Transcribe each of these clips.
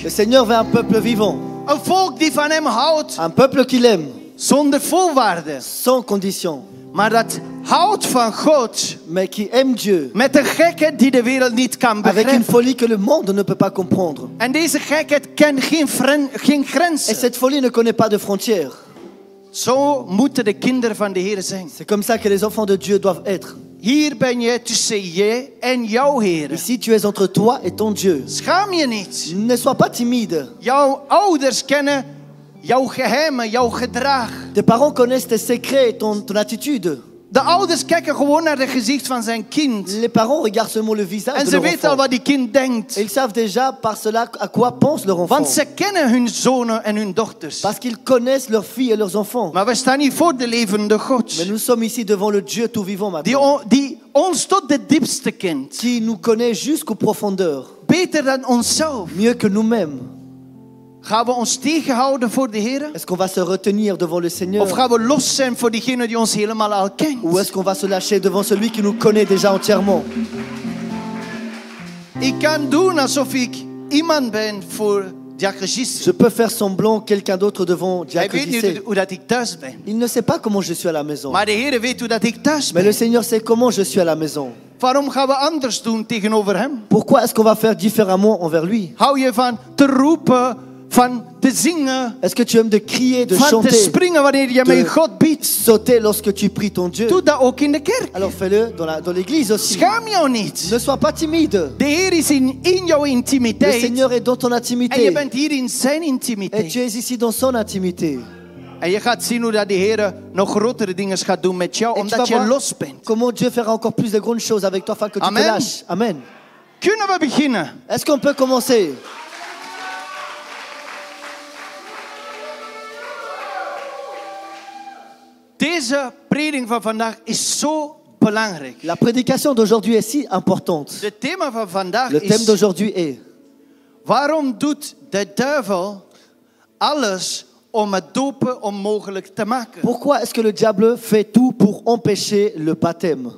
Le Seigneur veut un peuple vivant. Een volk die van hem houdt. Un peuple qu'il aime, Zonder voorwaarden. sans condition. Maar dat houdt van God. Mais qui aime Dieu. Met een gekheid die de wereld niet kan Avec une begrijpen. folie que le monde ne peut pas comprendre. En deze gekheid kent geen Et grenzen. cette folie ne connaît pas de frontières. Zo moeten de kinderen van de Heer zijn. C'est comme ça que les enfants de Dieu doivent être. Hier ben je tussen jij en jouw Heer. Ici, tu es entre toi et ton Dieu. Schaam je niet. Ne sois pas timide. Jouw ouders kennen jouw geheimen, jouw gedrag. Tes parents connaissent tes secrets et ton attitude. De ouders kijken gewoon naar het gezicht van zijn kind. Les parents regardent seulement le visage En de ze leur weten al enfant. wat die kind denkt. Et ils savent déjà par cela à quoi pense leur enfant. Want ze kennen hun zonen en hun dochters. Parce qu'ils connaissent leurs filles et leurs enfants. Maar we staan hier voor de levende God. Mais nous sommes ici devant le Dieu tout vivant maintenant. Die ons tot de diepste kent. Qui nous connaît jusqu'aux profondeurs. Beter dan onszelf. Mieux que nous-mêmes. Gaan we ons tegenhouden voor de Heer? Est-ce qu'on va se retenir devant le Seigneur? Of gaan we los zijn voor diegene die ons helemaal al kent? Ou est-ce qu'on va se lâcher devant celui qui nous connaît déjà entièrement? Ik kan doen alsof ik iemand ben voor diaconisme. Je peux faire semblant quelqu'un d'autre devant Hij weet diaconisser. niet hoe dat ik thuis ben. Il ne sait pas comment je suis à la maison. Maar de Heer weet hoe dat ik thuis Mais le ben. Seigneur sait comment je suis à la maison. Waarom gaan we anders doen tegenover hem? Pourquoi est-ce qu'on va faire différemment envers lui? Hou je van te roepen, van te zingen, Est-ce que tu aimes de crier, de van te chanter, springen wanneer je met God bidt? sauter lorsque tu pries ton Dieu? Doe dat ook in de kerk. Alors fais-le dans l'église aussi. Schaam jou niet. Ne sois pas timide. De Heer is in jouw Le intimiteit. Seigneur est dans ton En je intimité. bent hier in zijn Et intimiteit. tu es ici dans son intimité. En je gaat zien hoe dat de Heer nog grotere dingen gaat doen met jou, Et tu omdat vas je voir los bent. comment Dieu fera encore plus de grandes choses avec toi afin que tu Amen. te lâches. Amen. Kunnen we beginnen? Est-ce qu'on peut commencer? Deze preding van vandaag is zo belangrijk. La prédication d'aujourd'hui est si importante. Het thema van vandaag Le thème is: d'aujourd'hui est: waarom doet de duivel alles om het dopen onmogelijk te maken? pourquoi est-ce que le diable fait tout pour empêcher le baptême?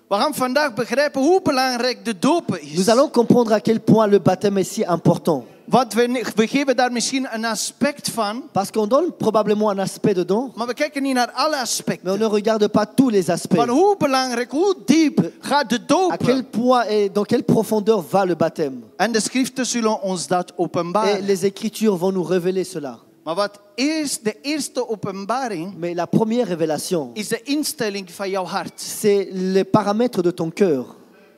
We gaan vandaag begrijpen hoe belangrijk de dopen is. Nous allons comprendre à quel point le baptême est si important. Want we geven daar misschien een aspect van, Parce qu'on donne probablement un aspect dedans, maar we kijken niet naar alle mais on aspecten. ne regarde pas tous les aspects. Van hoe belangrijk, hoe diep gaat de À quel dopen? point et dans quelle profondeur va le baptême? En de schriften zullen ons dat Et openbaren. les Écritures vont nous révéler cela. Maar de eerste openbaring Mais la première révélation, is de instelling van jouw hart. c'est les paramètres de ton cœur.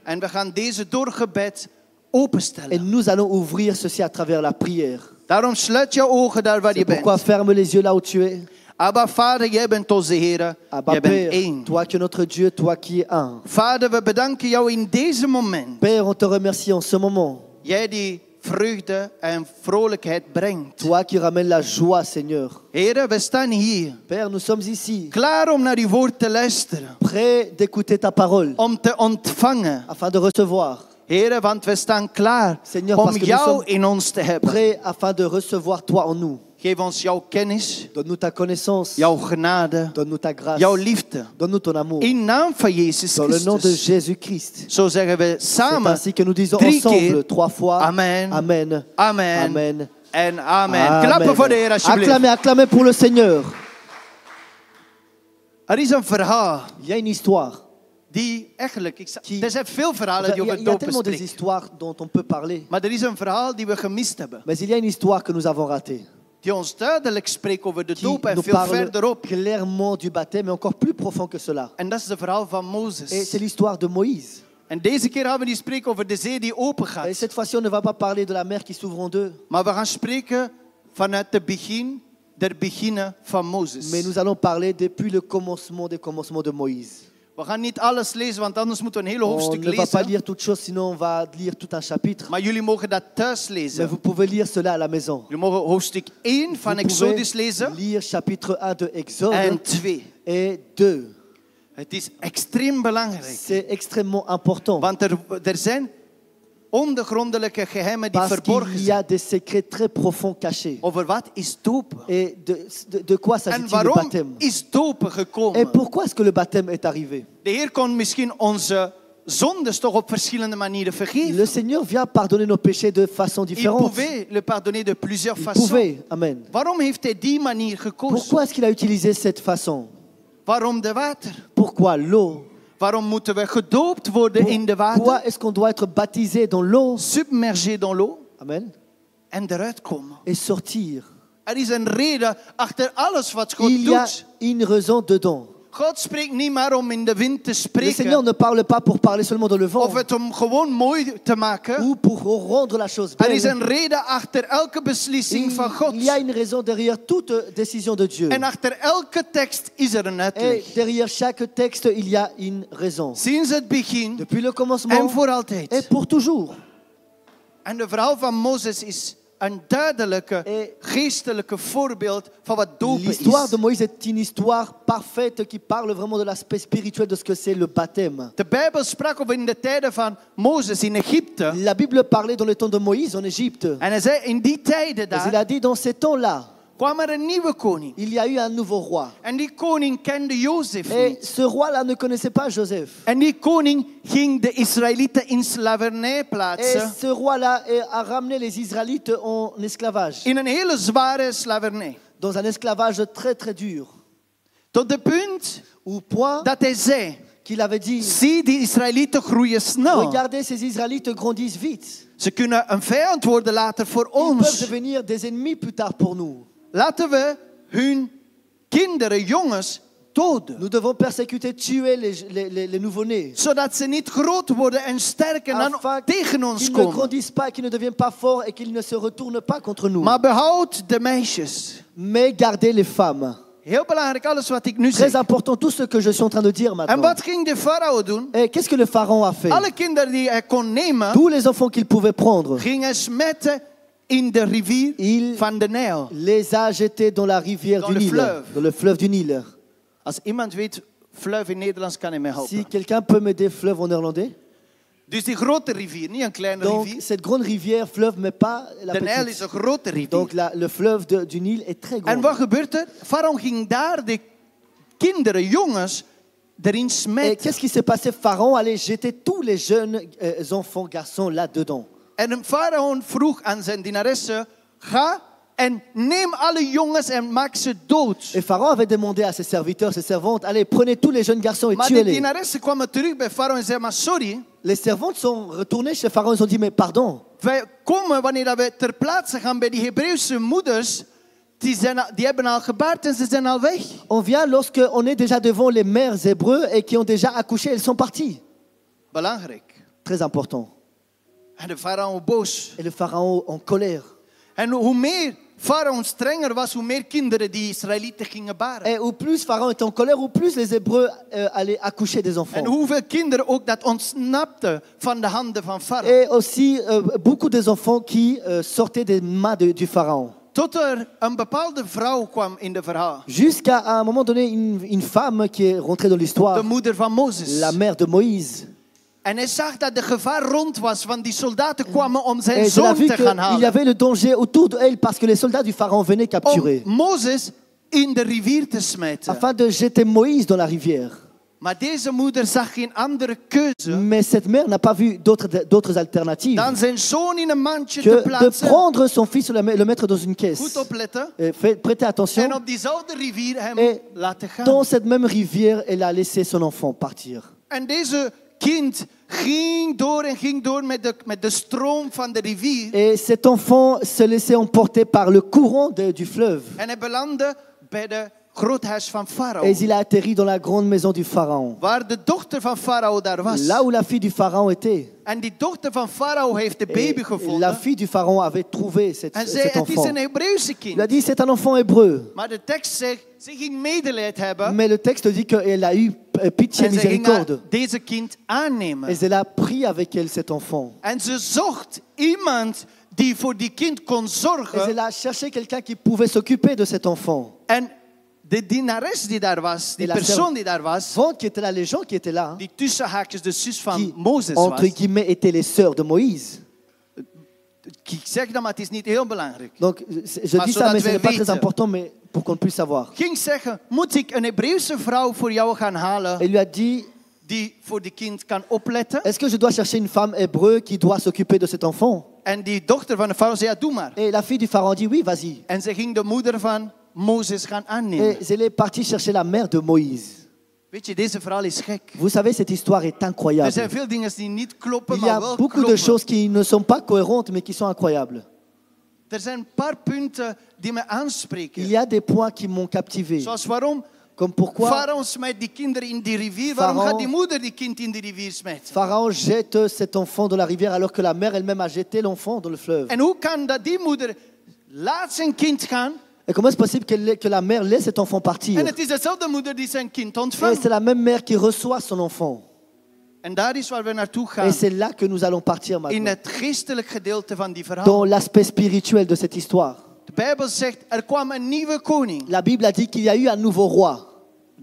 En we gaan deze door gebed Et openstellen. nous allons ouvrir ceci à travers la prière. Daarom sluit je ogen daar waar je C'est pourquoi bent. ferme les yeux là où tu es. Abba, Vader, jij bent onze Heer. Abba Jij bent Père, één. toi qui es notre Dieu, toi qui es un. Vader, we bedanken jou in deze moment. Père, on te remercie en ce moment. Jij die vreugde en vrolijkheid brengt. Toi qui ramènes la joie, Seigneur. Heer, we staan hier. Père, nous sommes ici, Klaar om naar uw woord te luisteren. prêts d'écouter ta parole, Om te ontvangen. afin de recevoir. Heer, want we staan klaar Seigneur, om parce que nous jou sommes in ons te hebben. Prêts afin de recevoir toi en nous. Geef ons jouw kennis, Donne-nous ta connaissance. jouw genade, Donne-nous ta grâce. jouw liefde. Donne-nous ton amour. In naam van Jezus Dans le nom de Christus. Jésus-Christ. Zo zeggen we C'est samen ainsi que nous disons 3 ensemble keer 3 fois. Amen, Amen. amen, Amen. en amen. Amen. Klappen voor de Heer alsjeblieft. Acclamez, acclamez pour le Seigneur. Er is een verhaal Il y a une histoire. die eigenlijk... Er zijn veel verhalen die Il y a, over il y a dopen tellement des spreken. histoires dont on peut parler. Maar er is een verhaal die we gemist hebben. Mais il y a une histoire que nous avons ratée. Die ons duidelijk spreekt over de Qui doop en nous veel parle verderop. clairement du baptême, mais encore plus profond que cela. En dat is het verhaal van Et Mozes. c'est l'histoire de Moïse. En deze keer gaan we niet spreken over de zee die open Et gaat. cette fois-ci, on ne va pas parler de la mer qui s'ouvre en deux. Maar we gaan spreken vanuit de begin der beginnen van Mozes. Mais nous allons parler depuis le commencement des commencements de Moïse. We gaan niet alles lezen, want anders moeten we een hele On hoofdstuk ne va pas lezen. lire toute chose, sinon on va lire tout un chapitre. Maar jullie mogen dat thuis Mais lezen. vous pouvez lire cela à la maison. Jullie mogen hoofdstuk 1 van Vous Exodus pouvez lezen lire chapitre 1 de Exode en 2. et 2. Het is extreem belangrijk. C'est extrêmement important. Want er zijn ondergrondelijke geheimen die Parce verborgen qu'il y a zijn. des secrets très profonds cachés. Over wat is dopen? Et de quoi En s'agit-il le waarom baptême? is dopen Et gekomen? pourquoi est-ce que le baptême est arrivé? De Heer kon misschien onze zondes toch op verschillende manieren vergeven. Le Seigneur vient pardonner nos péchés de façon Il différente. pouvait le pardonner de plusieurs Il façons. pouvait. Amen. Waarom heeft hij die manier gekozen? Pourquoi est-ce qu'il a utilisé cette façon? Waarom de water? Pourquoi l'eau? Waarom moeten we gedoopt worden in de water? Pourquoi est-ce qu'on doit être baptisé dans l'eau? Submergé dans l'eau Amen. en eruit komen. Et sortir. Er is een reden achter alles wat God Il y a doet. une raison dedans. God spreekt niet maar om in de wind te Le Seigneur spreken ne parle pas pour parler seulement dans le vent of het om gewoon mooi te maken. ou pour rendre la chose Er is belle. een reden achter elke beslissing van God. Il y a une raison derrière toute décision de Dieu. En achter elke tekst is er een Et uitleg. derrière chaque texte, il y a une raison. Sinds het begin Depuis le en commencement voor et altijd. pour toujours. En de verhaal van Mozes is een duidelijke, Et geestelijke voorbeeld van wat dopen l'histoire is. de Moïse est une histoire parfaite qui parle vraiment de l'aspect spirituel de ce que c'est le baptême. De Bijbel sprak over in de tijden van Mozes in Egypte. La Bible parlait dans le temps de Moïse en Égypte. En hij zei, in die tijden Mais il daar a dit, dans ces temps-là, kwam er een nieuwe koning. il y a eu un nouveau roi. En die koning kende Jozef Et niet. ce roi-là ne connaissait pas Joseph. En die koning ging de Israëlieten in slavernij Et plaatsen. ce roi-là a ramené les Israélites en esclavage. In een hele zware slavernij. Dans un esclavage très très dur. Tot de punt Au point dat hij zei, qu'il avait dit, zie die Israëlieten groeien snel. regardez, ces Israélites grandissent vite. Ze kunnen een vijand worden later voor Ils peuvent ons. devenir des ennemis plus tard pour nous. Laten we hun kinderen, jongens, doden. Nous devons persécuter, tuer les nouveau-nés. Zodat ze niet groot worden en sterk en dan Afin tegen ons qu'ils ne komen. grandissent pas, qu'ils ne deviennent pas forts et qu'ils ne se retournent pas contre nous. Maar behoud de meisjes. Mais gardez les femmes. Heel belangrijk, alles wat ik nu Très zeg. important, tout ce que je suis en train de dire En maintenant. wat ging de farao doen? Et qu'est-ce que le pharaon a fait? Alle kinderen die hij kon nemen, Tous les enfants qu'il pouvait prendre, ging hij smetten in de rivier il van de Nijl. les a jetés dans la rivière Dans du le Nil, fleuve. dans le fleuve du Nil. Als iemand weet, fluif in Nederlands kan hij mij helpen. Si quelqu'un peut m'aider, fleuve en néerlandais. Dus die grote rivier, niet een kleine Donc rivier. cette grande rivière, fleuve, mais pas la De Nijl is petite. een grote rivier. Donc le fleuve du Nil est très En grand. wat gebeurt er? Farao ging daar de kinderen, jongens, erin Et smetten. qu'est-ce qui s'est passé? Pharaon allait jeter tous les jeunes enfants, garçons là-dedans. En de farao vroeg aan zijn dienaressen, ga en neem alle jongens en maak ze dood. Et Pharaon avait demandé à ses serviteurs, ses servantes, allez, prenez tous les jeunes garçons et Maar de tuez-les. dienaressen kwamen terug bij farao en zeiden, maar sorry, Les servantes sont retournées chez Pharaon, ils ont dit, mais pardon, wij komen wanneer dat we ter plaatse gaan bij die Hebreeuwse moeders, die hebben al gebaard en ze zijn al weg. on vient lorsqu'on est déjà devant les mères hébreux et qui ont déjà accouché, elles sont parties. Belangrijk. Très important. En de farao boos. Et le Pharaon en colère. En hoe meer farao strenger was, hoe meer kinderen die Israëlieten gingen baren. Et au plus Pharaon était en colère, au plus les Hébreux allaient accoucher des enfants. En hoeveel kinderen ook dat ontsnapten van de handen van farao. Et aussi beaucoup des enfants qui sortaient des mains du Pharaon. Tot er een bepaalde vrouw kwam in de verhaal. Jusqu'à un moment donné, une femme qui est rentrée dans De l'histoire, moeder van Mozes. la mère de Moïse. En hij zag dat de gevaar rond was, want die soldaten kwamen om zijn Et elle a zoon vu te gaan qu'il y halen. avait le danger autour d'elle parce que les soldats du Pharaon venaient capturer. Om Mozes in de rivier te smijten. Afin de jeter Moïse dans la rivière. Maar deze moeder zag geen andere keuze Mais cette mère n'a pas vu d'autres alternatives dan zijn zoon in een mandje te que de plaatsen. prendre son fils et le mettre dans une Goed caisse. opletten. Prêtez attention. En op diezelfde rivier hem Et laten gaan. dans cette même rivière, elle a laissé son enfant partir. En deze kind ging door en ging door met de stroom van de rivier. Et cet enfant se laissait emporter par le courant du fleuve. En hij belandde bij de groothuis van Farao. Et il a atterri dans la grande maison du Pharaon. Waar de dochter van Farao daar was. Là où la fille du Pharaon était. En die dochter van Farao heeft de Et baby la gevonden. fille du Pharaon avait trouvé cet En zei, het is enfant. een Hebreeuwse Il a kind. dit, c'est un enfant hébreu. Maar de tekst zegt, ze ging medelijden hebben. Mais le texte dit qu'elle a eu pitié, En ze ging miséricorde. deze kind aannemen. Et elle a pris avec elle cet enfant. En ze zocht iemand die voor die kind kon Et zorgen. elle a cherché quelqu'un qui pouvait s'occuper de cet enfant. En de dienares die daar was, die Et la persoon die daar was, Vente qui était là, les gens qui étaient là, die tussen haakjes de zus van qui, Mozes was. entre guillemets, étaient les sœurs de Moïse. Ik zeg dat, maar het is niet heel belangrijk. Donc, je Maar dis ça, zodat mais ce wij n'est pas très weten. important, mais pour qu'on puisse savoir. Ging zeggen, moet ik een Hebreeuwse vrouw voor jou gaan halen Elle lui a dit, die voor die kind kan opletten. Est-ce que je dois chercher une femme hébreu qui doit s'occuper de cet enfant? En die dochter van de farao zei, ja, doe maar. Et la fille du pharaon dit oui, vas-y. En ze ging de moeder van Mozes gaan aannemen. Et elle est partie chercher la mère de Moïse. Weet je, deze verhaal is gek. Vous savez, cette histoire est Er incroyable. zijn veel dingen die niet kloppen, Il y maar a wel beaucoup de kloppen. choses qui ne sont pas cohérentes, mais qui sont incroyables. Er zijn een paar punten die me aanspreken. Il y a des points qui m'ont captivé. Zoals waarom Comme pourquoi Farao smijt die kinderen in die rivier. Waarom Farao- gaat die moeder die kind in die rivier smijten? Pharaon jette cet enfant dans la rivière alors que la mère elle-même a jeté l'enfant dans le fleuve. En hoe kan dat die moeder laat zijn kind gaan? Et comment est-ce possible que la mère laisse cet enfant partir? En het is dezelfde moeder die zijn kind Et ontvangt. c'est la même mère qui reçoit son enfant. En daar is waar we naartoe gaan. Et c'est là que nous allons partir In maintenant. het geestelijk gedeelte van die verhaal. Dans l'aspect spirituel de cette histoire. De Bijbel zegt, er kwam een nieuwe koning. La Bible a dit qu'il y a eu un nouveau roi.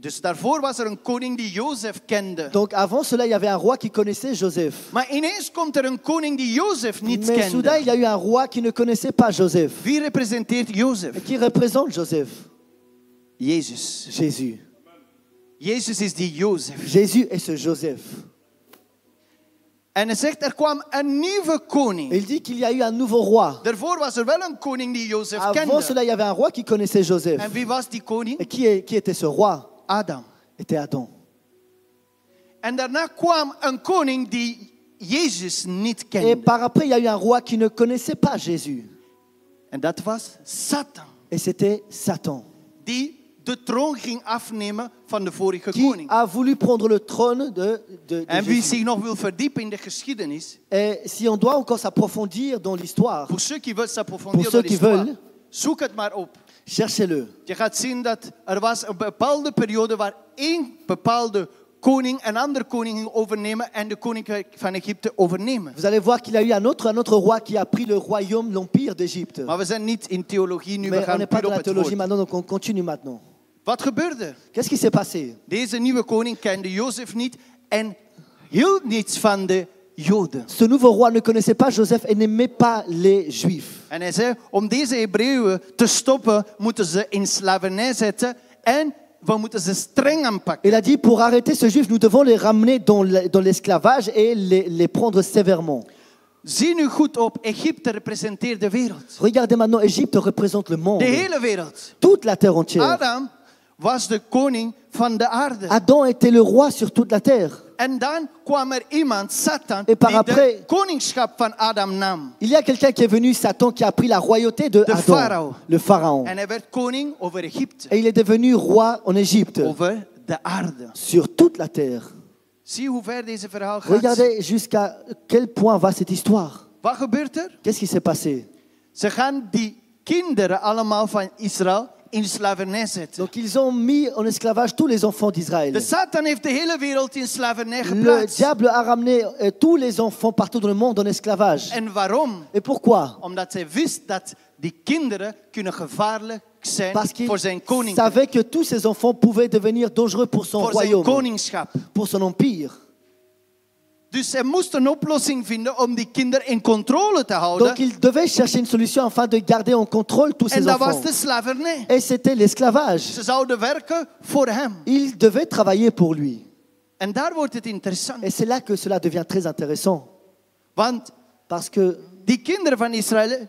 Dus daarvoor was er een koning die Jozef kende. Donc avant cela, il y avait un roi qui connaissait Joseph. Maar ineens komt er een koning die Jozef niet Mais soudain, kende. il y a eu un roi qui ne connaissait pas Joseph. Wie representeert Et Jozef? qui représente Joseph? Jezus. Jésus. Jezus is die Jozef. Jésus est ce Joseph. En hij zegt, er kwam een nieuwe Et koning. il dit qu'il y a eu un nouveau roi. Daarvoor was er wel een koning die Jozef Avant kende. cela, il y avait un roi qui connaissait Joseph. En wie was die koning? Et qui était ce roi? Adam. Était Adam. En daarna kwam een koning die Jezus niet Et kende. par après, il y a eu un roi qui ne connaissait pas Jésus. En dat was Satan. Et c'était Satan. Die de troon ging afnemen van de vorige Qui koning. a voulu prendre le trône de En wie Jésus. zich nog wil verdiepen in de geschiedenis, Et si on doit encore s'approfondir dans l'histoire, voor ceux qui veulent s'approfondir Pour dans ceux qui l'histoire, veulent. zoek het maar op. cherchez-le. Je gaat zien dat er was een bepaalde periode waar één bepaalde koning een andere koning ging overnemen en de koninkrijk van Egypte overnemen. Vous allez voir qu'il y a eu un autre roi qui a pris le royaume, l'empire d'Égypte. Maar we zijn niet in theologie nu, we Mais on gaan n'est pas puur dans op la het théologie woord. maintenant, donc on continue maintenant. Wat gebeurde? Qu'est-ce qui s'est passé? Deze nieuwe koning kende Jozef niet en hield niets van de Joden. Ce nouveau roi ne connaissait pas Joseph et n'aimait pas les Juifs. En hij zei, om deze Hebreeën te stoppen, moeten ze in slavernij zetten en we moeten ze streng aanpakken. Il a dit, pour arrêter ce juif, nous devons les ramener dans l'esclavage et les prendre sévèrement. Zie nu goed op, Egypte representeert de wereld. Regardez maintenant, Égypte représente le De monde. hele wereld. Toute la terre entière. Adam was de koning van de aarde. Adam était le roi sur toute la terre. En dan kwam er iemand, Satan, Et par die après- de koningschap van Adam nam. Il y a quelqu'un qui est venu, Satan, qui a pris la royauté de Adam, Pharao. le pharaon. En hij werd koning over Egypte. Et il est devenu roi en Égypte, Over de aarde. sur toute la terre. Zie hoe ver deze verhaal gaat. Regardez jusqu'à quel point va cette histoire. Wat gebeurt er? Qu'est-ce qui s'est passé? Ze gaan die kinderen allemaal van Israël in slavernij zetten. Donc ils ont mis en esclavage tous les enfants d'Israël. De Satan heeft de hele wereld in slavernij Le geplaatst. diable a ramené tous les enfants partout dans le monde en esclavage. En waarom? Et pourquoi? Omdat hij wist dat die kinderen kunnen gevaarlijk zijn Parce qu'il voor zijn koninkrijk. savait que tous ces enfants pouvaient devenir dangereux pour son Voor zijn royaume, koningschap. pour son empire. Dus hij moest een oplossing vinden om die kinderen in controle te houden. Donc il devait chercher une solution afin de garder en contrôle tous En ces dat was enfants. de slavernij. Et c'était l'esclavage. Ze zouden werken voor hem. Il devait travailler pour lui. En daar wordt het interessant. Et c'est là que cela devient très intéressant. Want Parce que die kinderen van Israël,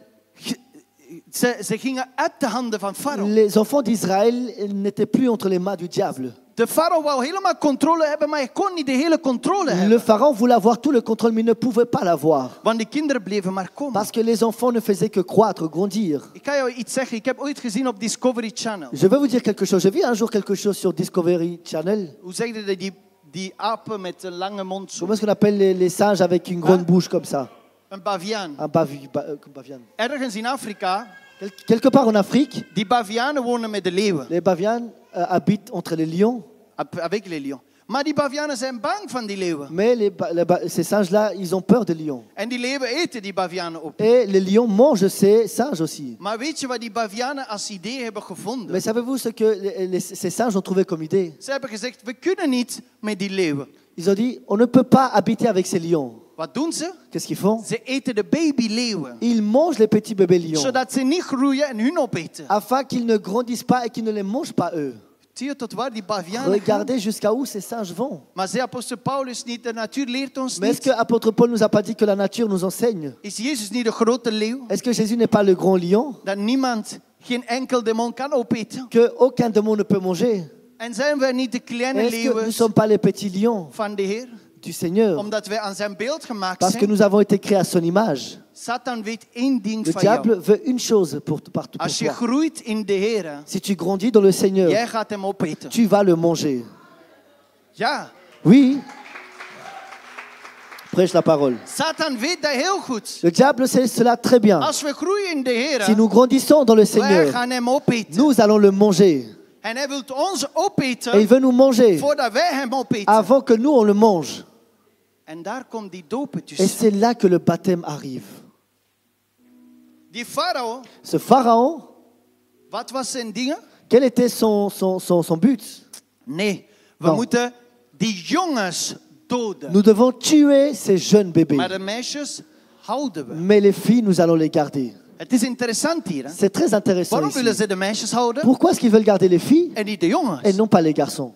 ze gingen uit de handen van Farao. les enfants d'Israël n'étaient plus entre les mains du diable. De Farao wou helemaal controle hebben, maar hij kon niet de hele controle hebben. Le pharaon voulait avoir tout le contrôle, mais il ne pouvait pas l'avoir. Want die kinderen bleven maar komen. Parce que les enfants ne faisaient que croître, grandir. Ik ga jou iets zeggen. Ik heb ooit gezien op Discovery Channel. Je vais vous dire quelque chose. J'ai vu un jour quelque chose sur Discovery Channel. Hoe zeg je dat? Die apen met een lange mond. Zo. Comment est-ce qu'on appelle les singes avec une grande bouche comme ça? Een baviaan. Un bavian. Ergens in Afrika, Quelque part en Afrique, die bavianen wonen met de leeuwen. les bavianes habitent entre les lions. Avec les lions. Maar die bavianen zijn bang van die leeuwen. Mais ces singes-là, ils ont peur des lions. En die leeuwen eten die bavianen op. Et les lions mangent ces singes aussi. Maar weet je wat die bavianen als idee hebben gevonden? Mais savez-vous ce que ces singes ont trouvé comme idée? Ze hebben gezegd, we kunnen niet met die leeuwen. Ils ont dit, on ne peut pas habiter avec ces lions. Wat doen ze? Qu'est-ce qu'ils font? Ze eten de babyleeuwen. Ils mangent les petits bébés lions. Zodat ze niet groeien en hun opeten. Afin qu'ils ne grandissent pas et qu'ils ne les mangent pas eux. Zie je tot waar die bavianen gaan? Regardez jusqu'à où ces singes vont. Maar zei apostel Paulus niet, de natuur leert ons Mais est-ce que niet? l'apôtre Paul nous a pas dit que la nature nous enseigne? Is Jezus niet de grote leeuw? Est-ce que Jésus n'est pas le grand lion? Dat niemand, geen enkel demon kan opeten? Que aucun démon ne peut manger? En zijn wij niet de kleine Est-ce que nous ne leeuwen sommes pas les petits lions van de Heer? du Seigneur? Omdat wij aan zijn beeld gemaakt Parce que zijn. nous avons été créés à son image. Satan weet één ding Le van jou. diable veut une chose pour Als je toi. groeit in de Heer, Si tu grandis dans le Seigneur, jij gaat hem opeten. tu vas le manger. Ja, Oui. Prêche la parole. Satan weet dat heel goed. Le diable sait cela très bien. Als we groeien in de Heer, Si nous grandissons dans le wij Seigneur, gaan hem opeten. nous allons le manger. En hij wil ons Et il opeten veut nous manger voordat wij hem opeten. avant que nous on le mange. En daar komt die dopen Et tussen. c'est là que le baptême arrive. Die farao, Ce pharaon, wat was zijn dingen? quel était son but? Nee, we Non. moeten die jongens doden. Nous devons tuer ces jeunes bébés. Maar de meisjes houden we. Mais les filles, nous allons les garder. Het is interessant hier. Hè? C'est très intéressant Waarom willen ici. ze de meisjes houden Pourquoi est-ce qu'ils veulent garder les filles en niet de jongens? et non pas les garçons?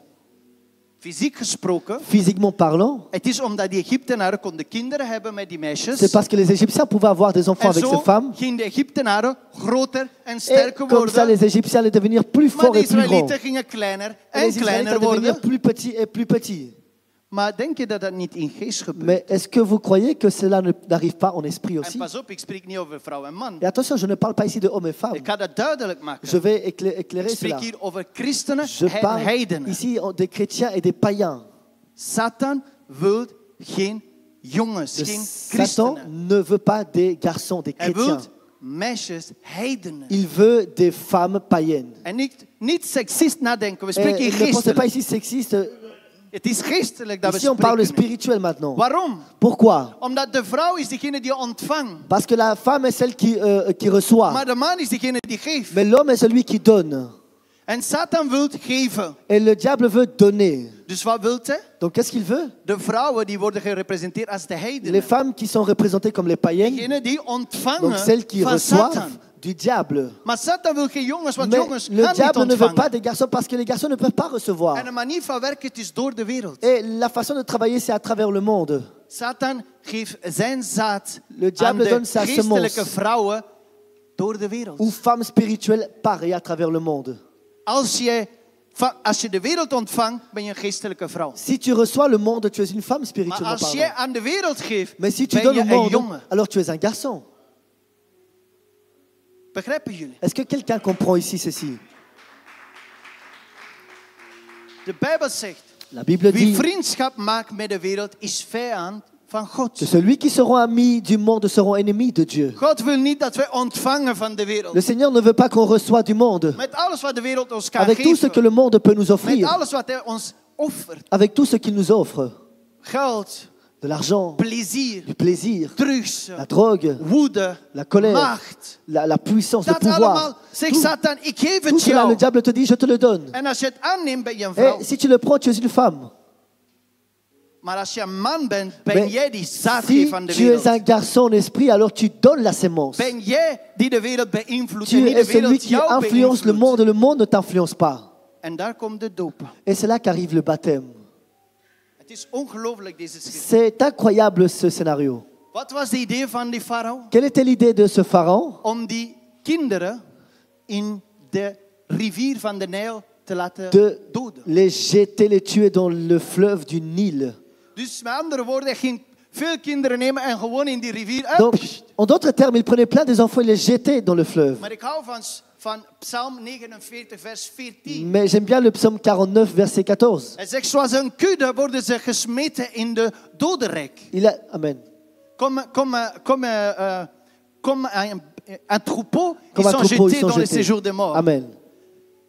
Fysiek gesproken, Physiquement parlant, het is omdat die Egyptenaren konden kinderen hebben met die meisjes. c'est parce que les Égyptiens pouvaient avoir des enfants En avec ces zo femmes. gingen de Egyptenaren groter en Et sterker comme ça, worden. les Égyptiens allaient devenir plus Maar forts de et plus grands. Israëlieten gingen kleiner Et en les Israélites kleiner allaient devenir worden. plus petits et plus petits. Maar denk je dat dat niet in geest gebeurt? Mais est-ce que vous croyez que cela n'arrive pas en esprit En aussi? pas op, ik spreek niet over vrouw en man. Et attention, je ne parle pas ici de hommes et femmes. Ik ga dat duidelijk maken. Je vais Ik éclairer spreek cela. hier over christenen Je en parle heidenen. ici des chrétiens et des païens. Satan wil geen jongens, geen Satan christenen. ne veut pas des garçons, des Hij wil chrétiens. meisjes, heidenen. Il veut des femmes païennes. En niet seksist nadenken, we Et spreken hier ne pensez pas geestelijk. ici sexiste. Het is geestelijk dat we Ici, on parle spreken. spirituel maintenant. Waarom? Pourquoi? Omdat de vrouw is degene die ontvangt. Parce que la femme est celle qui reçoit. Maar de man is degene die geeft. Mais l'homme est celui qui donne. En Satan wil geven. Et le diable veut donner. Dus wat wil hij? Donc qu'est-ce qu'il veut? De vrouwen die worden gerepresenteerd als de Les heidenen. femmes qui sont représentées comme les païennes, Degene die donc ontvangen celles qui van reçoivent Satan. du diable. Maar Satan wil geen jongens, want Mais jongens le gaan niet diable ne veut pas ontvangen. des garçons parce que les garçons ne peuvent pas recevoir. En de manier van werken, het is door de wereld. Et la façon de travailler, c'est à travers le monde. Satan geeft zijn zaad Le aan diable de donne sa geestelijke semence. vrouwen door de wereld. Ou femmes spirituelles, pareil à travers le monde. Als je de wereld ontvangt, ben je een geestelijke vrouw. Si tu reçois le monde, tu es une femme Maar spirituellement als je parlant. aan de wereld geeft, Mais si tu ben donnes je au een monde, jongen. alors tu es un garçon. Begrijpen jullie? Est-ce que quelqu'un comprend ici ceci? De Bijbel zegt, La Bible wie dit vriendschap maakt met de wereld, is vijand van God. que celui qui seront amis du monde seront ennemis de Dieu. God wil niet dat wij ontvangen van de wereld. Le Seigneur ne veut pas qu'on reçoive du monde. Met alles wat de wereld ons kan Avec tout ce que geven. le monde peut nous Met offrir. alles wat hij ons offert. Avec tout ce qu'il nous offre. Geld, De l'argent, plezier, du plaisir, drugs, la drogue, woede, la colère, macht. la puissance, le Dat pouvoir. allemaal zegt Satan, ik geef Tout het cela, le jou. diable te dit, je te le donne. En als je het aanneemt, ben je een vrouw. Et si tu le prends, tu es une femme. Maar als je een man bent, ben Mais jij die zaadgever si van de tu es un wereld. garçon en esprit, alors tu donnes la sémence. Ben jij die de wereld beïnvloedt en Tu niet es de celui wereld qui jou influence le beïnvloedt. monde ne t'influence pas. En daar komt de doop. Et c'est là qu'arrive le baptême. Het is ongelooflijk deze schrift. C'est incroyable ce scénario. Wat was de idee van die farao? Quelle était l'idée de ce pharaon? Om die kinderen in de rivier van de Nijl te laten De doden. les jeter, les tuer dans le fleuve du Nil. Dus met andere woorden, hij ging veel kinderen nemen en gewoon in die rivier. Donc, en d'autres termes, il prenait plein des enfants et les jetait dans le fleuve. Maar ik hou van Psalm 49, vers 14. Mais j'aime bien le psaume 49, verset 14. Hij zegt, zoals een kudde worden ze gesmeten in de dodenrijk. Amen. Comme un troupeau, Comme ils un sont troupeau, jetés ils sont dans le jetés. séjour des morts. Amen.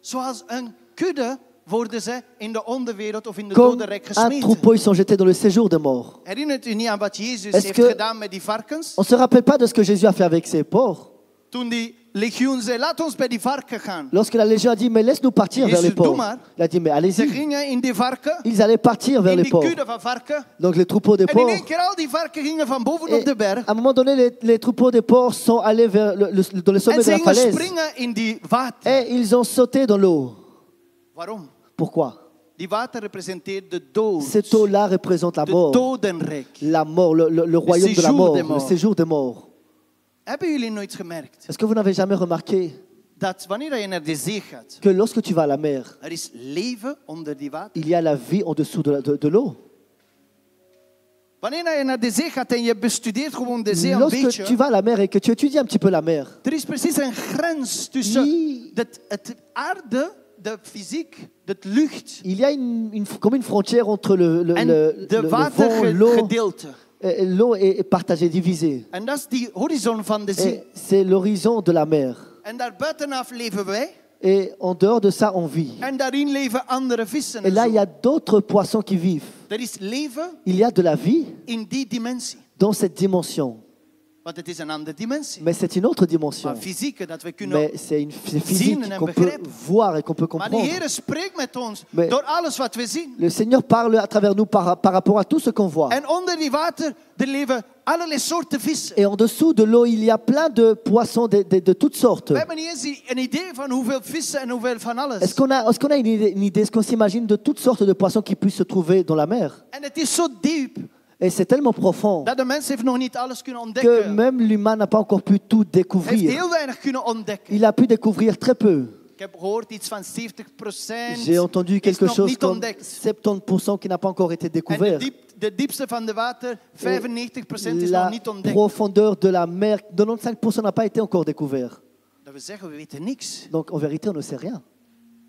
Zoals een kudde worden ze in de onderwereld of in de Comme dodenrijk un gesmeten. troupeau, ils sont jetés dans le séjour des morts. Herinnert u niet aan wat Jezus Est-ce heeft que- gedaan met die varkens? On ne se rappelle pas de ce que Jésus a fait avec ses porcs. Toen die legioen zei, laat ons bij die varken gaan. Lorsque la Légion a dit, mais laisse-nous partir vers les Jésus, doe porcs. maar. Il a dit, mais Ze allez-y. gingen in die varken, Ils allaient partir vers in les die porcs. kudde van varken. Donc les troupeaux des En in porcs. één keer al die varken gingen van boven Et op de berg. à un moment donné, les troupeaux des porcs sont allés vers dans le sommet En de ze la gingen falaise. springen in die water. Et ils ont sauté dans l'eau. Waarom? Pourquoi? Die water representeert de dood. Cette eau-là représente la De mort. dodenrijk. La mort, le royaume de la séjour mort, des le morts. séjour des morts. Hebben jullie nooit gemerkt Est-ce que vous n'avez jamais remarqué dat wanneer je naar de zee gaat, que lorsque tu vas à la mer, er is leven onder die water? il y a la vie en dessous de l'eau? Wanneer je naar de zee gaat en je bestudeert gewoon de zee een Lorsque tu beetje, vas à la mer et que tu étudies un petit peu la mer, er is precies een grens tussen Oui. het aarde, de fysiek, de lucht il y a comme une frontière entre en de le vent, l'eau. watergedeelte. L'eau est partagée, divisée. En dat is die horizon van de zee. Et c'est l'horizon de la mer. En daar buitenaf leven wij. Et en dehors de ça, on vit. En daarin leven andere vissen. Et En là, zo. il y a d'autres poissons qui vivent. Er is leven Il y a de la vie in die dimensie. dans cette dimension. Want het is een andere dimensie. Mais c'est une autre dimension. Maar fysieke, dat we kunnen... Mais c'est physique en qu'on peut begrijpen. voir et qu'on peut Maar de comprendre. Heer spreekt met ons Mais- door alles wat we zien. Le Seigneur parle à travers nous par rapport à tout ce qu'on voit. En onder die water, er leven allerlei soorten vissen. Et en dessous de l'eau, il y a plein de poissons de toutes sortes. We hebben niet eens een idee van hoeveel vissen en hoeveel van alles. Est-ce qu'on a une idée, est-ce qu'on s'imagine de toutes sortes de poissons qui puissent se trouver dans la mer? En het is zo diep Et c'est tellement profond dat de mens heeft nog niet alles kunnen que ontdekken. même l'humain n'a pas encore pu tout Hij heeft découvrir. heel weinig kunnen ontdekken. Il a pu découvrir très peu. Ik heb gehoord iets van 70% J'ai entendu is quelque nog chose niet comme ontdekt. 70% qui n'a pas encore été En découvert. de diepste van de water, 95% is nog La niet ontdekt. profondeur de la mer, 95% n'a pas été encore découvert. Dat we zeggen, we weten niks. Donc en vérité, on ne sait rien.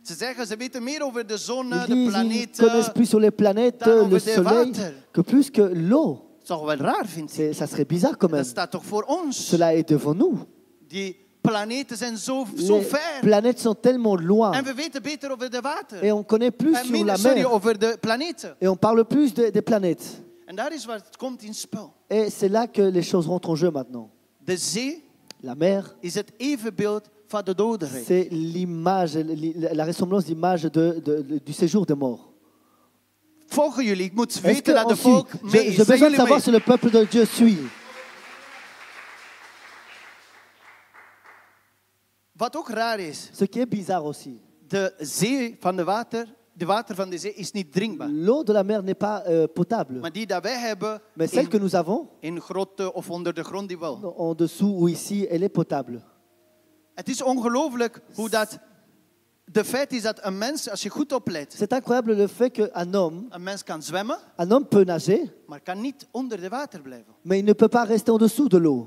Ze zeggen, ze weten meer over de zon, Ils de disent, ils connaissent planeten. plus sur les planètes, dan over le de soleil, water. que plus que l'eau. Dat is toch wel raar, vind ik. Ça serait bizarre quand même. Dat staat toch voor ons. Cela est devant nous. Die planeten zijn zo Les ver. planètes sont tellement loin. En we weten beter over de water. Et on connaît plus En sur minder, la sorry, mer. over de planeten. Et on parle plus des planètes. En daar is waar het komt in spel. Et c'est là que les choses rentrent en jeu maintenant. De zee La mer, is het evenbeeld van de dodenrijk. c'est l'image, la ressemblance d'image du séjour des morts. Volgen jullie? Ik moet Est-ce weten dat de que volk mee j'ai is. besoin Zijn de jullie savoir mee? si le peuple de Dieu suit. Wat ook raar is, Ce qui est bizarre aussi, de zee van de water van de zee is niet drinkbaar. l'eau de la mer n'est pas potable. Maar die dat wij hebben, Mais celle que nous avons, in grotten of onder de grond, die wel. en dessous ou ici, elle est potable. Het is ongelooflijk hoe dat... De feit is dat een mens, als je goed oplet, C'est incroyable le fait qu'un homme, een mens kan zwemmen, peut nager, maar kan niet onder de water blijven. mais il ne peut pas rester en dessous de l'eau.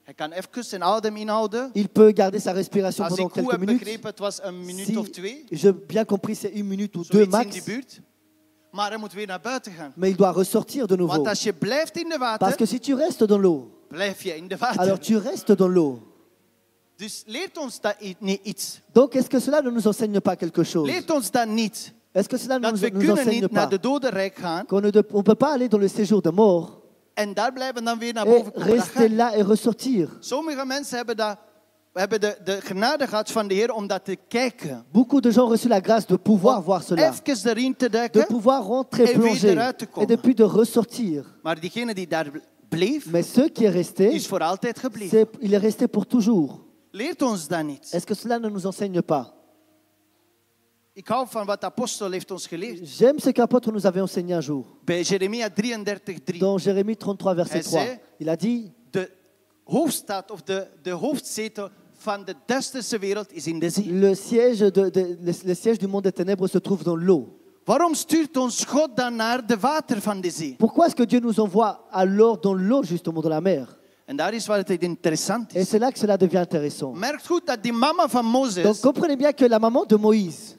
Hij kan even zijn adem inhouden. Il peut garder sa respiration Als ik pendant goed quelques heb minutes. begrepen, het was een minuut Si of 2. j'ai bien compris, c'est une minute ou deux Zoiets in max. die buurt. Maar hij moet weer naar buiten gaan. Mais il doit ressortir de nouveau. Want als je blijft in de Parce water, que si tu restes dans l'eau, blijf je in de alors water. tu restes dans l'eau. Dus leert ons dat niet iets. Donc est-ce que cela ne nous enseigne pas quelque chose? Leert ons dat niet. Est-ce que cela ne Dat we nous kunnen enseigne niet naar pas de dodenrijk gaan qu'on ne peut pas aller dans le séjour des morts en daar blijven dan weer naar et boven komen. Dat rester gaat. là et ressortir? Sommige mensen hebben de genade gehad van de Heer om dat te kijken. Beaucoup de gens ont reçu la grâce de pouvoir voir cela, Even erin te de duiken. pouvoir rentrer, Et weer plonger eruit te komen. et depuis de ressortir. Maar diegene die daar bleef, Mais ceux qui est resté, is voor altijd gebleven. il est resté pour toujours. Leert ons dat niet. Est-ce que cela ne nous enseigne pas? Ik hou van wat de apostel heeft ons geleerd. J'aime ce qu'apôtre nous avait enseigné un jour. Bij Jeremia 33:3. Dans Jérémie 33, verset Hij 3, zei, il a dit, De hoofdstad of de hoofdzetel van de duisterste wereld is in de zee. le siège du monde des ténèbres se trouve dans l'eau. Waarom stuurt ons God dan naar de water van de zee? Pourquoi est-ce que Dieu nous envoie alors dans l'eau, justement, dans la mer? En daar is waar het interessant Et is. c'est là que cela devient intéressant. Merkt goed dat die mama van Donc Mozes comprenez bien que la maman de Moïse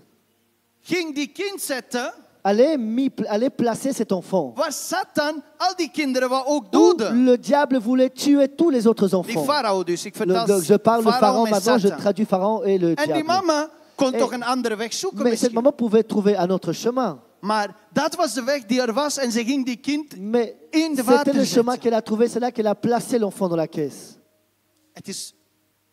ging die kind zetten allait placer cet enfant waar Satan al die kinderen wou ook où doden. le diable voulait tuer tous les autres Die enfants. farao dus. Ik vertaal Donc je parle de farao Pharaon met maintenant, je Satan. traduis Pharaon et le En die diable. mama kon Eh, toch een andere weg zoeken Mais cette misschien. maman pouvait trouver un autre chemin. Maar dat was de weg die er was en ze ging die kind Mais in de c'était water le chemin zetten. qu'elle a trouvé, c'est là qu'elle a placé l'enfant dans la caisse. Het is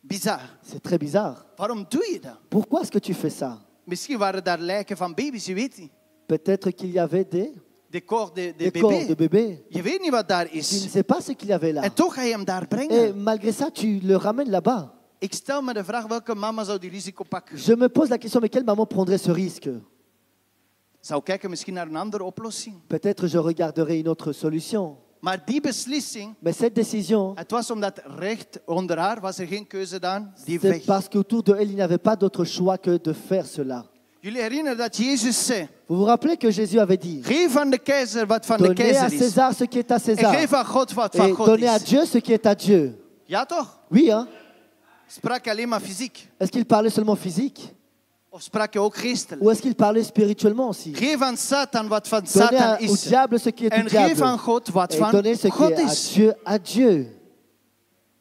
bizar. C'est très bizarre. Waarom doe je dat? Pourquoi est-ce que tu fais ça? Misschien waren daar lijken van baby's, je weet niet. Peut-être qu'il y avait De corps de des corps de bébé. bébés. Je weet niet wat daar Tu ne is. sais pas ce qu'il y avait là. En toch ga je hem daar Et brengen. malgré ça, tu le ramènes là-bas. Ik stel me de vraag, welke mama zou die risico pakken? Je me pose la question, mais quelle maman prendrait ce risque? zou kijken misschien naar een andere oplossing. Peut-être je regarderai une autre solution. Maar die beslissing, Mais cette décision, het was omdat recht onder haar was er geen keuze dan, die c'est weg. parce qu'autour de elle, il n'y avait pas d'autre choix que de faire cela. Jullie herinneren dat Jezus zei, Vous vous rappelez que Jésus avait dit, geef aan de keizer wat van de donnez à keizer is. César ce qui est à En César geef aan God wat et van God donnez à is. Dieu ce qui est à Dieu. Ja toch? Oui, hein? Sprak je alleen maar fysiek? Est-ce qu'il parlait seulement physique Of sprak je ook geestelijk? ou est-ce qu'il parlait spirituellement aussi? Geef aan Satan wat van Donnez Satan au is. diable ce qui est En du geef diable aan God wat et van donnez ce qui God est is. à Dieu.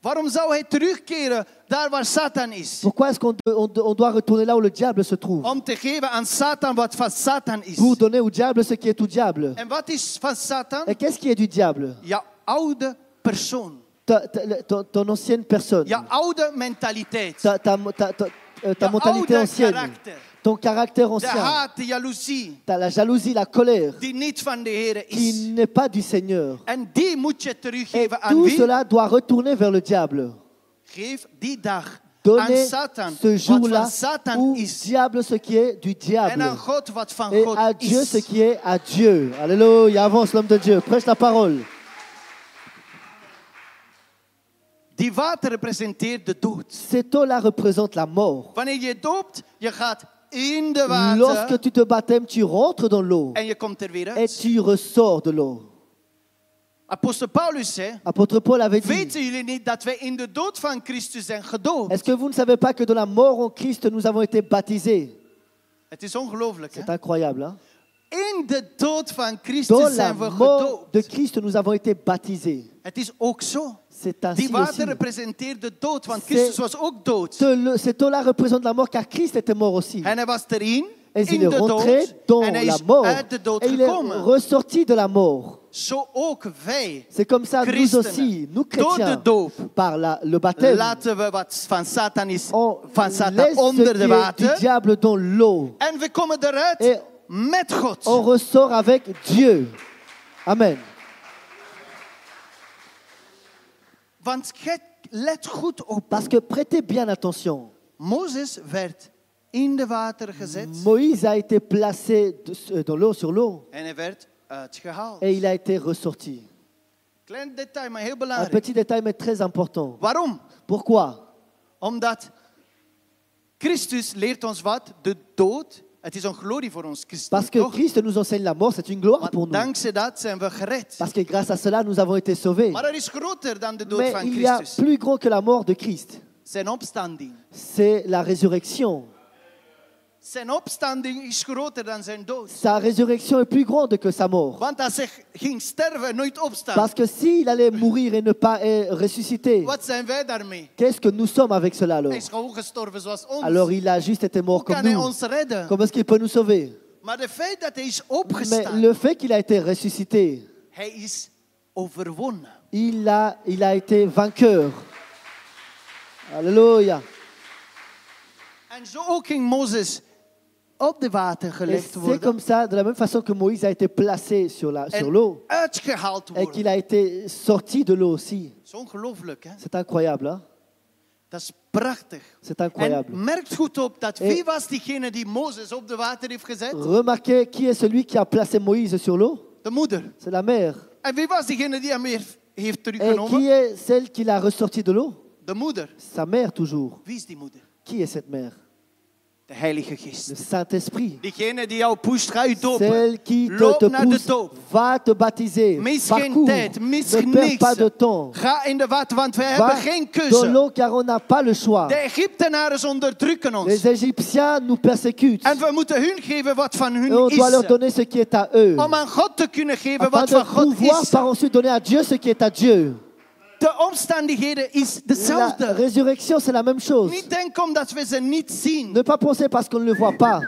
Waarom zou hij terugkeren daar waar Satan is? Pourquoi est-ce on doit retourner là où le diable se trouve? Om te geven aan Satan wat van Satan is. Pour donner au diable ce qui est au diable. En wat is van Satan? Et qu'est-ce qui est du diable? Jouw oude persoon. Ton ancienne personne. Jouw oude mentaliteit. Ta Jouw mentalité oude ancienne. karakter. Ton caractère De ancien. haat, de jaloezie. La jalousie, la colère. Die niet van de Heer Qui is. n'est pas du Seigneur. En die moet je Et teruggeven aan tout wie? cela doit retourner vers le diable. Geef die dag aan Donnez Satan ce wat jour-là van Satan au is. diable ce qui est du En diable. aan God wat van Et God à Dieu ce is. qui est à Dieu. Alléluia, avance l'homme de Dieu. Prêche la parole. Die water representeert de dood. Cette eau-là représente la mort. Wanneer je doopt, je gaat in de water Lorsque tu te baptêmes, tu rentres dans l'eau en je komt er weer et uit. tu ressors de l'eau. Apostel Paulus zei, Apôtre Paul avait dit, weten jullie niet dat wij in de dood van Christus zijn gedoopt? est-ce que vous ne savez pas que dans la mort en Christ, nous avons été baptisés? Het is ongelooflijk, hè? C'est incroyable. Hein? In de dood van Dans Christus la zijn we mort de gedoopt. Christ, nous avons été baptisés. Het is ook zo. C'est ainsi Die water aussi. representeert de dood, want C'est- Christus was ook dood. Cette eau-là représente la mort car Christ était mort aussi. En hij was erin, Et in il est de rentré dood, dans en hij la is mort. uit de dood Et il est gekomen. ressorti de la mort. Zo ook wij, C'est comme ça, nous christenen, aussi, nous door de chrétiens, doop, par le baptême, laten we wat van Satan is, on van Satan laisse ce onder qui de est du water. diable dans l'eau. En we komen eruit Et met God. on ressort avec Dieu. Amen. Want let goed op. Parce que prêtez bien attention. Mozes werd in de water gezet Moïse a été placé dans l'eau, sur l'eau, en hij werd uitgehaald. et il a été ressorti. Klein detail, maar heel Un belangrijk. petit détail, mais très important. Waarom? Pourquoi? Omdat Christus leert ons wat? De dood. Het is een glorie voor ons christen. Parce que toch? Christ nous enseigne la mort, c'est une gloire pour Want nous. dankzij dat zijn we gered. Parce que grâce à cela, nous avons été sauvés. Maar er is groter dan de dood Mais van il y a Christus. plus grand que la mort de Christ. Zijn opstanding. C'est la résurrection. Zijn opstanding is groter dan zijn dood. Sa résurrection est plus grande que sa mort. Want als hij ging sterven en nooit opstaan, Parce que s'il allait mourir et ne pas ressusciter, wat zijn wij daarmee? qu'est-ce que nous sommes avec cela alors? Hij is gewoon gestorven zoals ons. Alors il a juste été Hoe mort kan comme hij nous. ons redden? Comment est-ce qu'il peut nous sauver? Maar het feit dat hij is Mais opgestaan, le fait qu'il a été ressuscité, hij is overwonnen. il a été vainqueur. Alléluia. En zo ook ging Mozes op de water Et gelegd c'est worden comme ça, de la même façon que Moïse a été placé sur en l'eau uitgehaald et qu'il worden. a été sorti de l'eau aussi. Dat is ongelooflijk, hè? C'est incroyable, hein? Dat is prachtig. C'est En incroyable. merkt goed op dat En- wie was diegene die Mozes op de water heeft gezet? Remarquez qui est celui qui a placé Moïse sur l'eau? De moeder. C'est la mère. En wie was diegene die hem weer heeft Et teruggenomen? qui est celle qui l'a ressorti de l'eau? De moeder. Sa mère toujours. Wie is die moeder? Qui est cette mère? De Heilige Le Geest. Saint-Esprit. Diegene die jou pusht, ga je dopen. Celle qui Loop te naar de pousse, doop. va te baptiser. Mis geen Parcours. tijd, mis Ne perds niks. pas de temps. Ga in de water, want wij Va hebben geen dans keuze. l'eau car on n'a pas le choix. De Egyptenaren onderdrukken ons. Les Égyptiens nous persécutent. En we moeten hun geven wat van Et hun on doit leur is. donner ce qui est à eux. Om aan God te kunnen geven Afin wat de van God pouvoir is. par ensuite donner à Dieu ce qui est à Dieu. De omstandigheden is La dezelfde. résurrection, c'est la même chose. Niet denken omdat we ze niet zien. Ne pas penser parce qu'on ne le voit pas.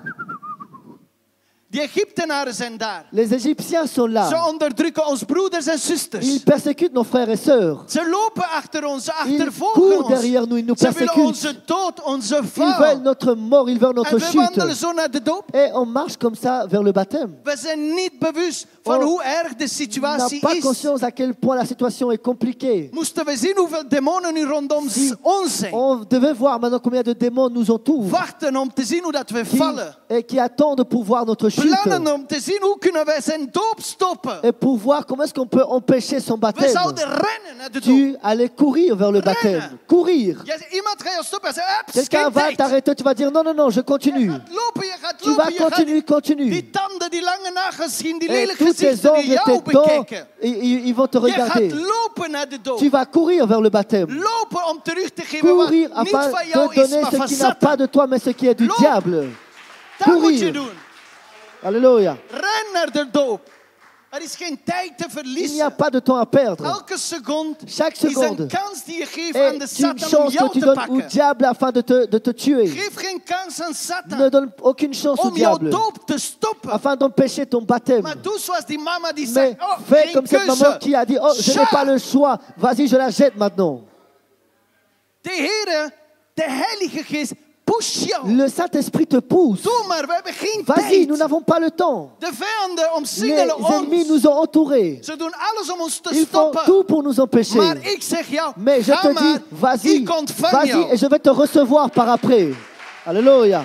Die Egyptenaren zijn daar. Les Égyptiens sont Ze là. onderdrukken ons broeders en Ils zusters. persécutent nos frères et sœurs. Ze lopen achter ons, ze Ils achtervolgen courent ons. derrière nous, ils nous Ze willen persécutent. onze dood, onze Ils veulent val. notre mort, ils veulent notre En we wandelen chute. zo naar de doop. Et on marche comme ça vers le baptême. We zijn niet bewust van On hoe erg de On n'a situatie pas is. conscience à quel point la situation est compliquée. Moesten we zien hoeveel demonen nu rondom Si ons zijn. on devait voir maintenant combien de démons nous entourent Wachten om te zien hoe dat we qui, vallen. et qui attendent pour voir notre chute. plannen om te zien hoe kunnen wij zijn doop stoppen. Et pour voir comment est-ce qu'on peut empêcher son We baptême. zouden rennen naar de doop. Tu allais courir vers le baptême. Courir. Iemand gaat je stoppen en zegt, Quelqu'un va tijd. t'arrêter, tu vas dire non, non, non, je continue. Je gaat lopen, je gaat Tu lopen, vas je gaat continue. die tanden, die lange nagels zien, die Et lelijke tous tes gezichten die ongles, jou tes dents, bekijken. ils vont te Je gaat regarder. lopen naar de doop. Tu vas courir vers le baptême. Lopen om terug te geven wat Courir niet afin van jou de is, donner maar ce van qui n'a pas Satan. de toi, mais ce qui est du Loop. diable. Dat moet je Courir. doen. Alléluia. Ren naar de doop. Er is geen tijd te Il n'y a verliezen. pas de temps à perdre. Elke seconde Chaque is een seconde kans die je geeft aan de est une Satan om chance que jou tu te donnes au pakken. diable afin de te tuer. Geef geen kans aan Ne Satan donne aucune chance au om jouw diable doop te stoppen. afin d'empêcher ton baptême. Maar doe zoals die mama die Mais zegt, oh, fais geen comme cette maman keuze. qui a dit, oh, je n'ai pas le choix. Vas-y, je la jette maintenant. De Heere, de Heilige Geest, push jou. Le Saint-Esprit te pousse. Doe maar, we hebben geen Vas-y, tijd. nous n'avons pas le temps. De vijanden Les omsingelen ennemis ons. nous ont entourés. Ze doen alles om ons te Ils font stoppen. tout pour nous empêcher. Maar ik zeg jou, Mais je ga te maar, dis, vas-y, ik ontvang vas-y, jou. et je vais te recevoir par après. Alléluia.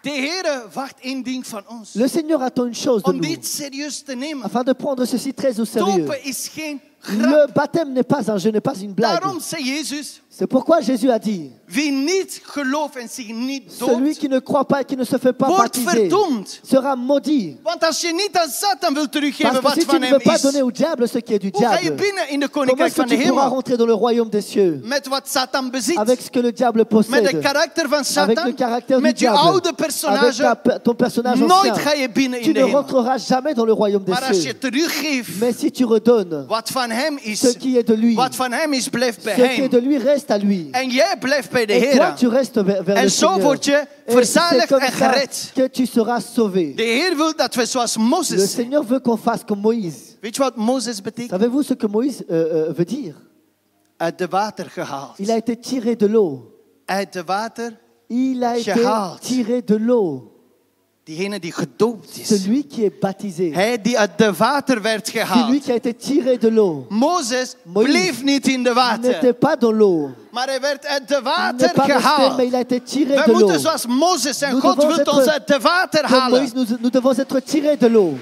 De Heere wacht één ding van ons. Le Seigneur attend une chose de Om nous, dit serieus te nemen. afin de prendre ceci très au sérieux. Dopen is geen grap. Le baptême n'est pas un jeu, n'est pas une blague. Daarom zei Jezus, C'est pourquoi Jésus a dit, wie niet gelooft en zich niet celui doopt, qui ne croit pas et qui ne se fait pas wordt baptiser verdoemd. sera maudit. Want als je niet aan Satan wilt teruggeven Parce que wat si tu van ne hem veux pas is, donner au diable ce qui est du hoe ga je diable, binnen in de comment koninkrijk est-ce que van de tu pourras hemel? rentrer dans le royaume des cieux Met wat Satan bezit. avec ce que le diable Met de possède, karakter van avec le Satan. caractère du Met je diable, oude avec personage. ton personnage Nooit ancien? ga je binnen Tu in de ne hemel. rentreras jamais dans le royaume des Maar als je cieux. teruggeeft Mais si tu redonnes wat van hem is, ce qui est de lui, wat van hem is, blijft bij ce qui est de hem. lui reste à lui. En jij blijft bij de Et toi, Heer. tu restes vers En le zo Seigneur. word je Et c'est verzadigd comme en ça gered. que tu seras sauvé. De Heer wil dat we zoals Le Mozes zijn. Seigneur veut qu'on fasse comme Moïse. Weet je wat Mozes betekent? Savez-vous ce que Moïse veut dire? Uit de water gehaald. Il a été tiré de l'eau. Uit de water, Il a été Gehaald. tiré de l'eau. diegene die gedoopt is. Celui qui est baptisé. Hij die uit de water werd Celui gehaald. qui a été tiré de l'eau. Mozes Moïse bleef niet in de Il n'était water. pas dans l'eau. Maar hij werd uit de Il n'est water pas resté, gehaald. mais il a été tiré Wij de l'eau. moeten zoals Mozes zijn. Nous God devons wil être ons uit de water Comme halen. Moïse, nous devons être tirés de l'eau.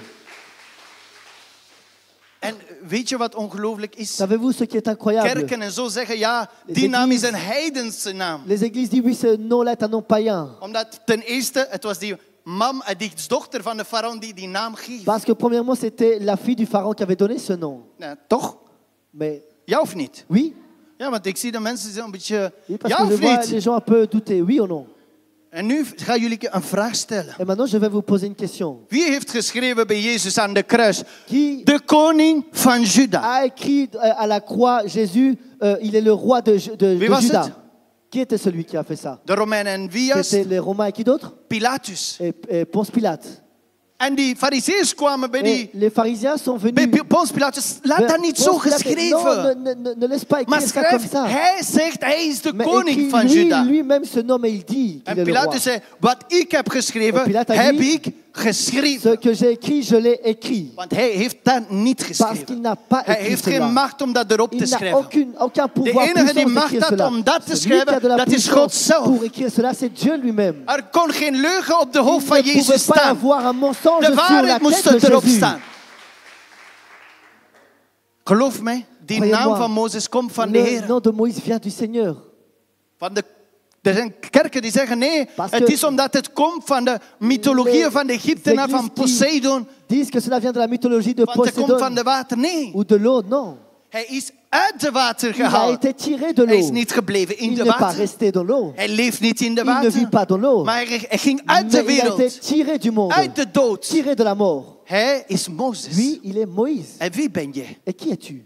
En weet je wat ongelooflijk is? Savez-vous ce qui est incroyable? Kerken en zo zeggen, ja, Les die naam is églises- een heidense naam. Les églises disent oui, ce nom-là est un nom païen. Omdat ten eerste, het was die die dochter van de farao die naam geeft. Parce que premièrement, c'était la fille du pharaon qui avait donné ce nom. Ja, toch? Mais Ja of niet? oui, Ja, want ik zie de mensen zo een beetje... oui parce Ja que je of vois niet? les gens un peu douter, oui ou non. En nu gaan jullie een vraag stellen. Et maintenant, je vais vous poser une question. Wie heeft geschreven bij Jezus aan de kruis? Qui De koning van Juda. a écrit à la croix, Jésus, il est le roi de Wie was Juda. het? Qui était celui qui a fait ça? De Romeinen en wie was? C'était les Romains et qui d'autre? Pilatus. Et Ponce Pilate. En die fariseërs kwamen bij Et die... les pharisiens sont venus. Bij Ponce Pilatus. Laat dat niet zo Ponce Pilate, geschreven. non, ne laisse pas Maar écrire ça comme schrijf, ça. hij zegt, hij is de Mais koning écrit, van Juda. lui-même se nomme et il dit qu'il En est le roi. Pilatus zei, wat ik heb geschreven, En Pilate a heb dit, ik geschreven. Ce que j'ai écrit, je l'ai écrit. Want hij heeft dat niet Parce qu'il geschreven. n'a pas Hij écrit heeft cela. geen macht om dat erop te Il n'a schrijven. aucun De pouvoir enige die puissance macht d'écrire had cela. om dat te Celui qui a de schrijven, la dat is puissance God zelf. pour écrire cela, c'est Dieu lui-même. Er kon geen leugen op de Il hoofd van ne pouvait Jezus pas staan. avoir un mensonge De sur la waarheid moest tête de erop Jésus. staan. Geloof mij, die Croyez-moi, naam van Mozes komt van de Le Heer. nom de Moïse vient du Seigneur. Er zijn kerken die zeggen nee, Parce het que is omdat het komt van de mythologie les van de Egyptenaren, van églises qui Poseidon, disent que cela vient de la mythologie de want het komt van Poséidon de water. Nee, ou de l'eau. Non. hij is uit de water Il a gehaald. été tiré de Hij is l'eau. niet gebleven in Il de n'est pas water. resté dans l'eau. Hij leeft niet in de Il ne vit water. pas dans l'eau. Maar hij ging uit de Mais il a été wereld, tiré du monde. uit de dood. Tiré de la mort. Hij is Mozes. Lui, il est Moïse. En wie ben je? Et qui es-tu?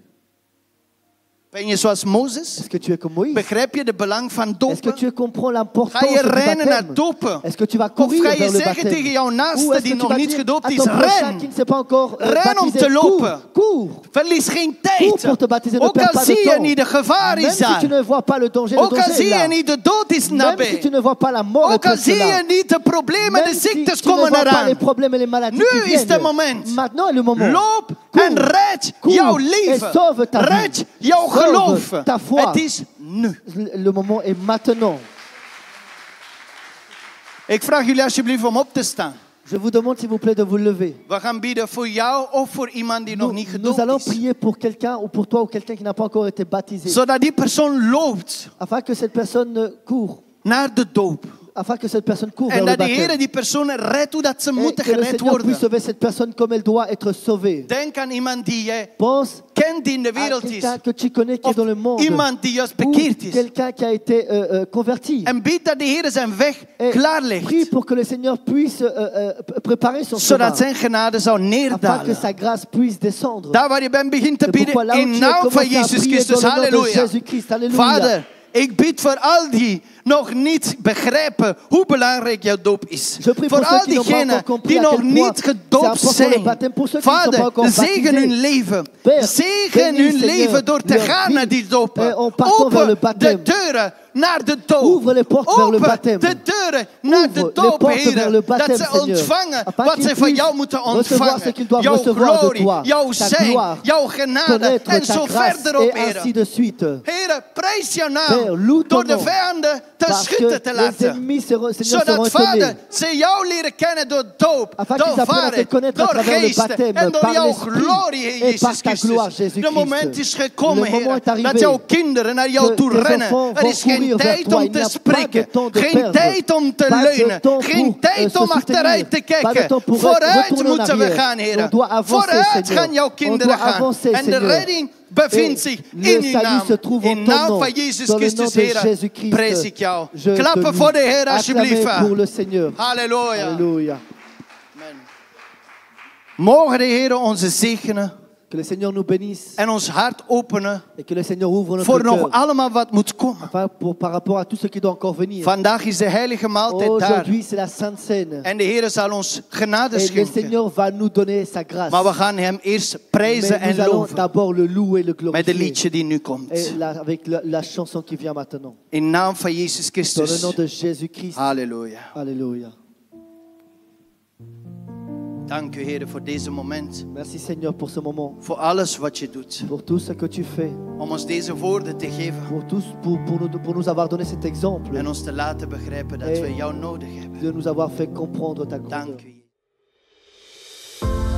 Ben je zoals Mozes? Est-ce que tu es comme Moïse? Begrijp je de belang van Est-ce que dopen? tu comprends Ga l'importance je du rennen naar baptême? dopen? Est-ce que tu vas Of courir ga je vers le zeggen tegen baptême? jouw Ou naaste est-ce die que tu nog vas niet dire gedoopt à is, ton prochain ren! qui ne s'est pas encore Ren om baptisé, te lopen. cours. Verlies geen Cours tijd. pour te baptiser, ne Ook perds al pas de zie je temps. niet, de gevaar Même is si tu daar. ne vois pas le danger, le Ook al danger zie est je là. niet, de dood is Même si nabij. tu ne vois pas la mort, est Ook al presque zie là. je niet, de problemen, de Même si ziektes tu ne komen vois pas les eraan. problèmes et les maladies Nu qui is viennent. het moment. Maintenant est le moment. Loop Cours. en red Cours jouw et leven. sauve ta vie. Red jouw Sauve geloof. ta foi. Het is nu. Le moment est maintenant. Ik vraag jullie alsjeblieft om op te staan. Je vous demande s'il vous plaît de vous lever. We gaan bidden voor jou of voor iemand die nog niet Nous allons gedoopt is. prier pour quelqu'un ou pour toi ou quelqu'un qui n'a pas encore été baptisé. Zodat die persoon loopt Afin que cette personne court. naar de doop. Afin que cette personne court En vers le dat de Heer baptême. die persoon redt hoe dat ze Et moeten que le gered Seigneur puisse worden. sauver cette personne comme elle doit être sauvée. Denk aan iemand die jij Pense kent die in de à wereld is. quelqu'un que tu connais qui est Of dans le monde. iemand die juist Ou bekeerd is. quelqu'un qui a été converti. En bid dat de Heer zijn weg Et klaar prie legt. pour que le Seigneur puisse préparer son chemin. Zodat zijn genade zou Afin que neerdalen. sa grâce puisse descendre. Daar waar je bent begint te C'est pourquoi bidden là où in tu naam van commences à Jezus prier Christus. dans le nom de Halleluja. Jésus-Christ. Alléluia. Vader, ik bid voor al die nog niet begrijpen hoe belangrijk jouw doop is. Je prie Voor pour ceux al qui n'ont pas diegenen encore compris die à nog quel point niet c'est gedoopt important le zijn. baptême. Pour ceux qui ne sont pas Vader, encore zegen baptisés. hun leven. Père, Zegen bénis, hun Seigneur, leven door te leur gaan vie. naar die dopen. En partant vers le Open de baptême. deuren naar de doop. Ouvre les portes vers le Open baptême. de deuren naar de Ouvre les doop, portes vers Heer. le baptême, Dat ze Seigneur. ontvangen Afin wat qu'ils ze van jou puissent moeten recevoir ce ontvangen. qu'ils doivent Jouw recevoir de glorie, toi, jouw ta zijn, gloire, jouw genade connaître en ta zo grâce verder op, et ainsi Heer. de suite. Heer, prijs jouw Père, naam loue ton door de nom. vijanden te Parce que schutten te les laten. ennemis Seigneur seront Zodat, Vader, étonnés. ze jou leren kennen door doop, Afin door qu'ils apprennent à te waarheid, connaître à door travers le geest baptême, en door par jouw l'esprit glorie, Heer et par Jezus ta gloire, Christus. Jésus De moment Christ. is gekomen, Le moment Heer, est arrivé. dat jouw kinderen naar jou Que toe tes rennen. enfants Er vont is geen courir vers tijd toi. om Il n'y te a pas de spreken, temps de geen perdre. tijd om te Pas de leunen, temps geen pour, tijd se om soutenir. achteruit te Pas de kijken. temps pour Vooruit retourner en moeten we arrière. gaan, Heer. On doit avancer, Vooruit Seigneur. gaan jouw On kinderen doit gaan. avancer, En de Seigneur. redding bevindt Et zich le in uw salut naam. se trouve en In ton naam nom. van Jezus Dans le nom Christus, de Heer, Jésus-Christ, prijs ik jou. je te Klappen loue. voor de Heer, Acclamez alsjeblieft. pour le Seigneur. Halleluja. Alléluia. Amen. Mogen de Heer ons zegenen Que le Seigneur nous bénisse en ons hart openen et que le Seigneur ouvre notre voor nog cœur. allemaal wat moet komen. Enfin, par rapport à tout ce qui doit encore venir. Vandaag is de heilige maaltijd daar. Aujourd'hui, c'est la Sainte Seine. En de Heer zal ons genade Et le schenken. Seigneur va nous donner sa grâce. Maar we gaan hem eerst prijzen Mais nous en allons loven. d'abord le louer, le Met de glorifier. liedje die nu komt. Et avec la chanson qui vient maintenant. In naam van Jezus Dans le Christus. nom de Jésus-Christ. Halleluja. Alléluia. Dank u Heer voor deze moment. Merci Seigneur pour ce moment. Voor alles wat je doet. Pour tout ce que tu fais. Om ons deze woorden te geven. Pour nous avoir donné cet exemple. En ons te laten begrijpen dat we jou nodig hebben. De nous avoir fait comprendre ta grandeur. Dank u.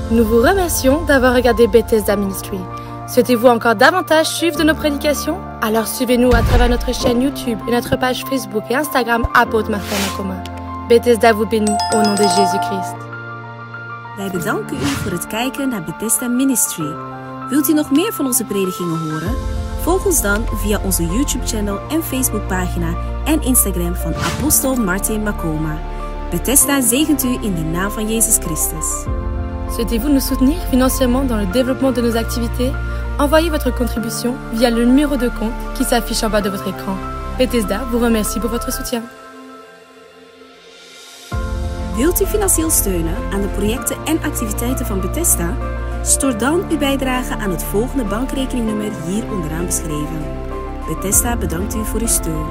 Nous vous remercions d'avoir regardé Bethesda Ministry. Souhaitez-vous encore davantage suivre de nos prédications? Alors suivez-nous à travers notre chaîne YouTube et notre page Facebook et Instagram Apôtre Martin Nakoma. Bethesda vous bénit au nom de Jésus-Christ. Wij bedanken u voor het kijken naar Bethesda Ministry. Wilt u nog meer van onze predikingen horen? Volg ons dan via onze YouTube-channel en Facebookpagina en Instagram van Apostel Martin Makoma. Bethesda zegent u in de naam van Jezus Christus. Souhaitez-vous nous soutenir financièrement dans le développement de nos activités? Envoyez votre contribution via le numéro de compte qui s'affiche en bas de votre écran. Bethesda vous remercie pour votre soutien. Wilt u financieel steunen aan de projecten en activiteiten van Bethesda? Stort dan uw bijdrage aan het volgende bankrekeningnummer hier onderaan beschreven. Bethesda bedankt u voor uw steun.